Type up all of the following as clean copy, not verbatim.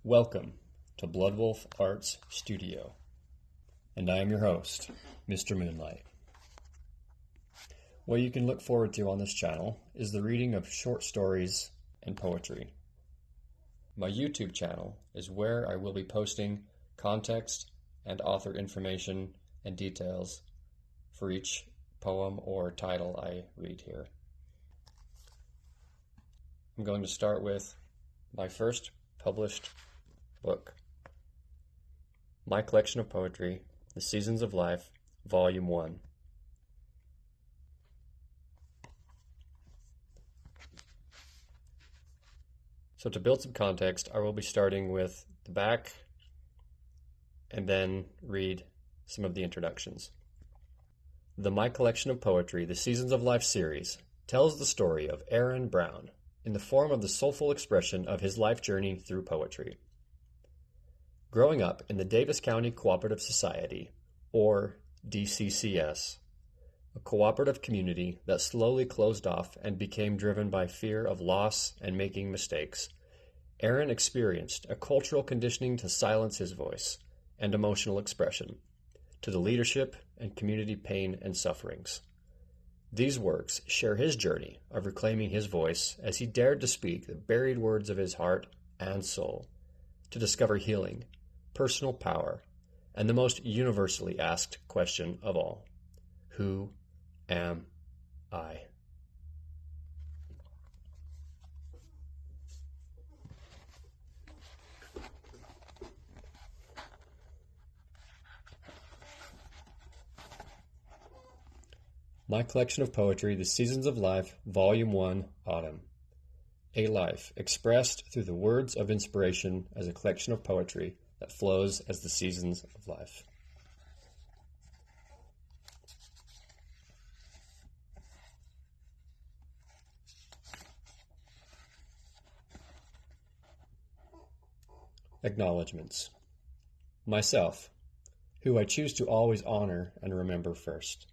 Welcome to Bloodwolf Arts Studio, and I am your host, Mr. Moonlight. What you can look forward to on this channel is the reading of short stories and poetry. My YouTube channel is where I will be posting context and author information and details for each poem or title I read here. I'm going to start with my first published book, my collection of poetry, The Seasons of Life, Volume 1. So to build some context, I will be starting with the back and then read some of the introductions. The My Collection of Poetry, The Seasons of Life series tells the story of Aaron Brown in the form of the soulful expression of his life journey through poetry. Growing up in the Davis County Cooperative Society, or DCCS, a cooperative community that slowly closed off and became driven by fear of loss and making mistakes, Aaron experienced a cultural conditioning to silence his voice and emotional expression, to the leadership and community pain and sufferings. These works share his journey of reclaiming his voice as he dared to speak the buried words of his heart and soul, to discover healing, personal power, and the most universally asked question of all: who am I? My Collection of Poetry, The Seasons of Life, Volume 1, Autumn. A life expressed through the words of inspiration as a collection of poetry that flows as the seasons of life. Acknowledgements. Myself, who I choose to always honor and remember first.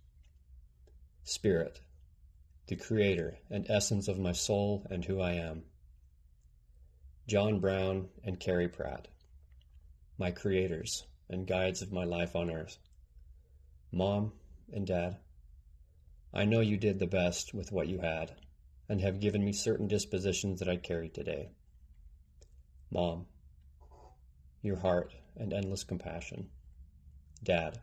Spirit, the creator and essence of my soul and who I am. John Brown and Carrie Pratt, my creators and guides of my life on earth. Mom and Dad, I know you did the best with what you had and have given me certain dispositions that I carry today. Mom, your heart and endless compassion. Dad,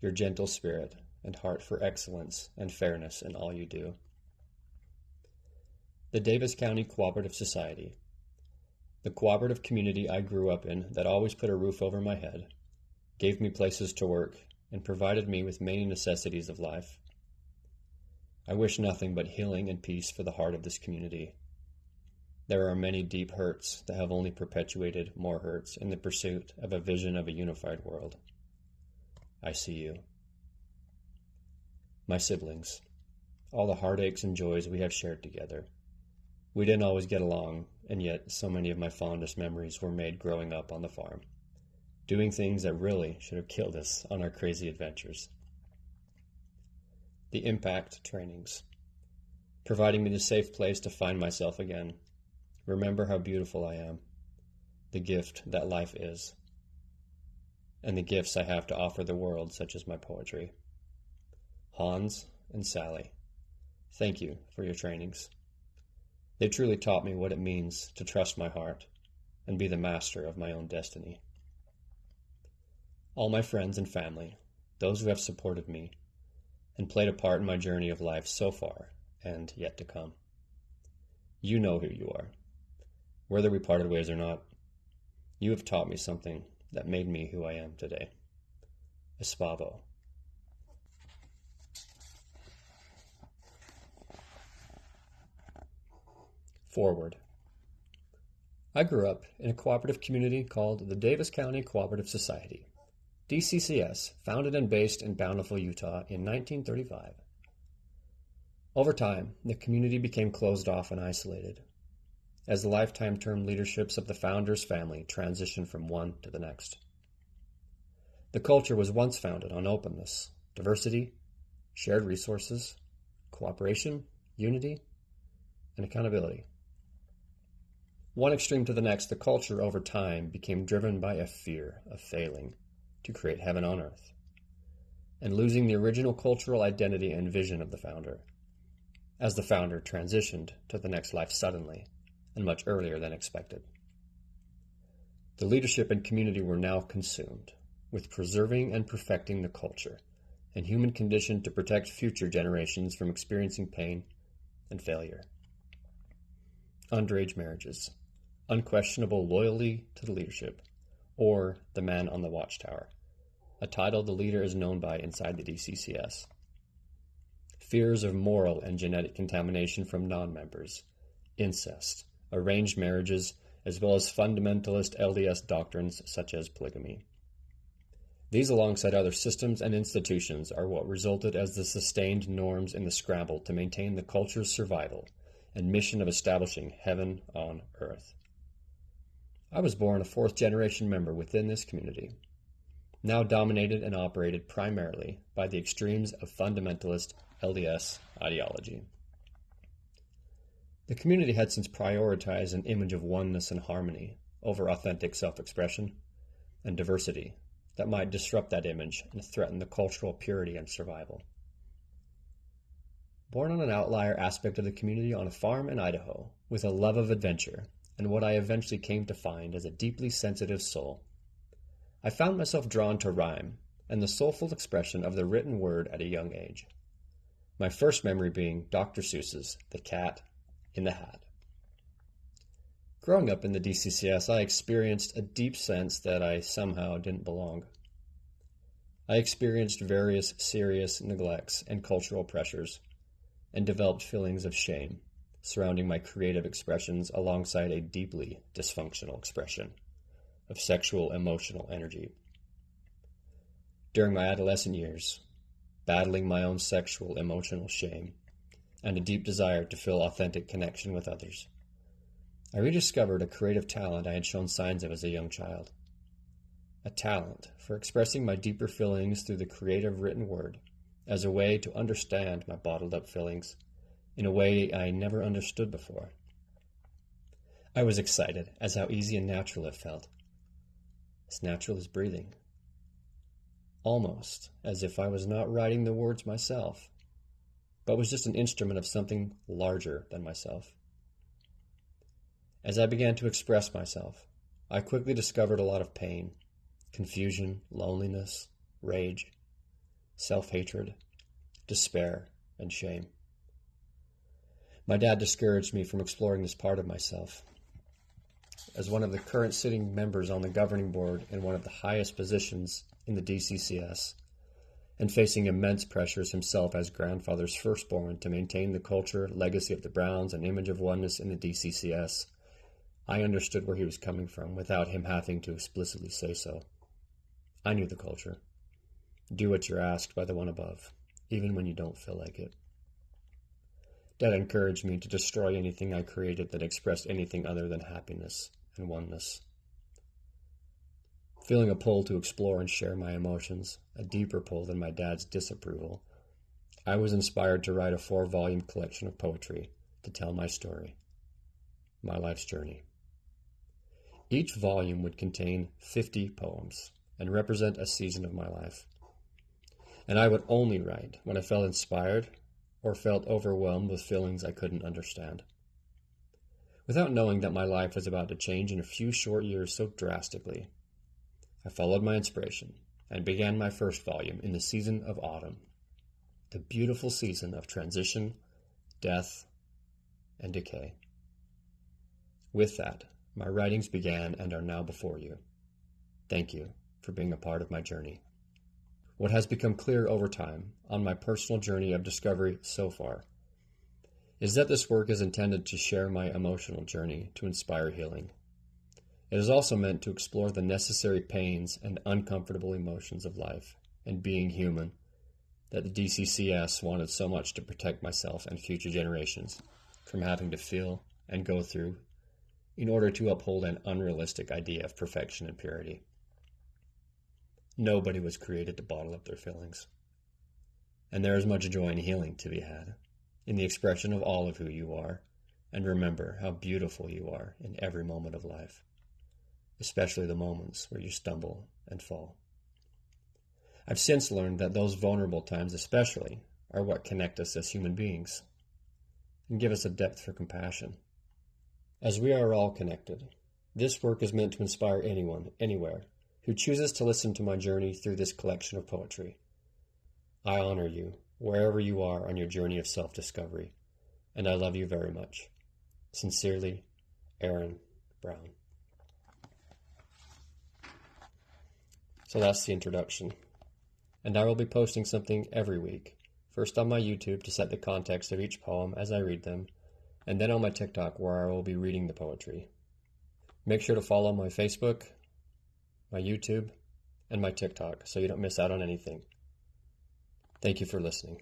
your gentle spirit and heart for excellence and fairness in all you do. The Davis County Cooperative Society, the cooperative community I grew up in that always put a roof over my head, gave me places to work, and provided me with many necessities of life. I wish nothing but healing and peace for the heart of this community. There are many deep hurts that have only perpetuated more hurts in the pursuit of a vision of a unified world. I see you. My siblings, all the heartaches and joys we have shared together. We didn't always get along, and yet so many of my fondest memories were made growing up on the farm, doing things that really should have killed us on our crazy adventures. The impact trainings, providing me the safe place to find myself again, remember how beautiful I am, the gift that life is, and the gifts I have to offer the world, such as my poetry. Hans and Sally, thank you for your trainings. They truly taught me what it means to trust my heart and be the master of my own destiny. All my friends and family, those who have supported me and played a part in my journey of life so far and yet to come. You know who you are. Whether we parted ways or not, you have taught me something that made me who I am today. Espavo. Foreword. I grew up in a cooperative community called the Davis County Cooperative Society, DCCS, founded and based in Bountiful, Utah in 1935. Over time, the community became closed off and isolated, as the lifetime term leaderships of the founder's family transitioned from one to the next. The culture was once founded on openness, diversity, shared resources, cooperation, unity, and accountability. One extreme to the next, the culture over time became driven by a fear of failing to create heaven on earth, and losing the original cultural identity and vision of the founder, as the founder transitioned to the next life suddenly and much earlier than expected. The leadership and community were now consumed with preserving and perfecting the culture and human condition to protect future generations from experiencing pain and failure. Underage marriages, unquestionable loyalty to the leadership, or the man on the watchtower, a title the leader is known by inside the DCCS. Fears of moral and genetic contamination from non-members, incest, arranged marriages, as well as fundamentalist LDS doctrines such as polygamy. These, alongside other systems and institutions, are what resulted as the sustained norms in the scramble to maintain the culture's survival and mission of establishing heaven on earth. I was born a fourth-generation member within this community, now dominated and operated primarily by the extremes of fundamentalist LDS ideology. The community had since prioritized an image of oneness and harmony over authentic self-expression and diversity that might disrupt that image and threaten the cultural purity and survival. Born on an outlier aspect of the community on a farm in Idaho, with a love of adventure and what I eventually came to find as a deeply sensitive soul, I found myself drawn to rhyme and the soulful expression of the written word at a young age. My first memory being Dr. Seuss's The Cat in the Hat. Growing up in the DCCS, I experienced a deep sense that I somehow didn't belong. I experienced various serious neglects and cultural pressures, and developed feelings of shame surrounding my creative expressions alongside a deeply dysfunctional expression of sexual emotional energy. During my adolescent years, battling my own sexual emotional shame and a deep desire to feel authentic connection with others, I rediscovered a creative talent I had shown signs of as a young child. A talent for expressing my deeper feelings through the creative written word as a way to understand my bottled up feelings in a way I never understood before. I was excited as how easy and natural it felt. As natural as breathing. Almost as if I was not writing the words myself, but was just an instrument of something larger than myself. As I began to express myself, I quickly discovered a lot of pain, confusion, loneliness, rage, self-hatred, despair, and shame. My dad discouraged me from exploring this part of myself. As one of the current sitting members on the governing board in one of the highest positions in the DCCS, and facing immense pressures himself as grandfather's firstborn to maintain the culture, legacy of the Browns, and image of oneness in the DCCS, I understood where he was coming from without him having to explicitly say so. I knew the culture. Do what you're asked by the one above, even when you don't feel like it. Dad encouraged me to destroy anything I created that expressed anything other than happiness and oneness. Feeling a pull to explore and share my emotions, a deeper pull than my dad's disapproval, I was inspired to write a 4-volume collection of poetry to tell my story, my life's journey. Each volume would contain 50 poems and represent a season of my life. And I would only write when I felt inspired or felt overwhelmed with feelings I couldn't understand. Without knowing that my life was about to change in a few short years so drastically, I followed my inspiration and began my first volume in the season of autumn, the beautiful season of transition, death, and decay. With that, my writings began and are now before you. Thank you for being a part of my journey. What has become clear over time on my personal journey of discovery so far is that this work is intended to share my emotional journey to inspire healing. It is also meant to explore the necessary pains and uncomfortable emotions of life and being human that the DCCS wanted so much to protect myself and future generations from having to feel and go through in order to uphold an unrealistic idea of perfection and purity. Nobody was created to bottle up their feelings. And there is much joy and healing to be had in the expression of all of who you are and remember how beautiful you are in every moment of life, especially the moments where you stumble and fall. I've since learned that those vulnerable times especially are what connect us as human beings and give us a depth for compassion. As we are all connected, this work is meant to inspire anyone, anywhere, who chooses to listen to my journey through this collection of poetry. I honor you, wherever you are on your journey of self-discovery, and I love you very much. Sincerely, Aaron Brown. So that's the introduction. And I will be posting something every week, first on my YouTube to set the context of each poem as I read them, and then on my TikTok where I will be reading the poetry. Make sure to follow my Facebook, my YouTube, and my TikTok so you don't miss out on anything. Thank you for listening.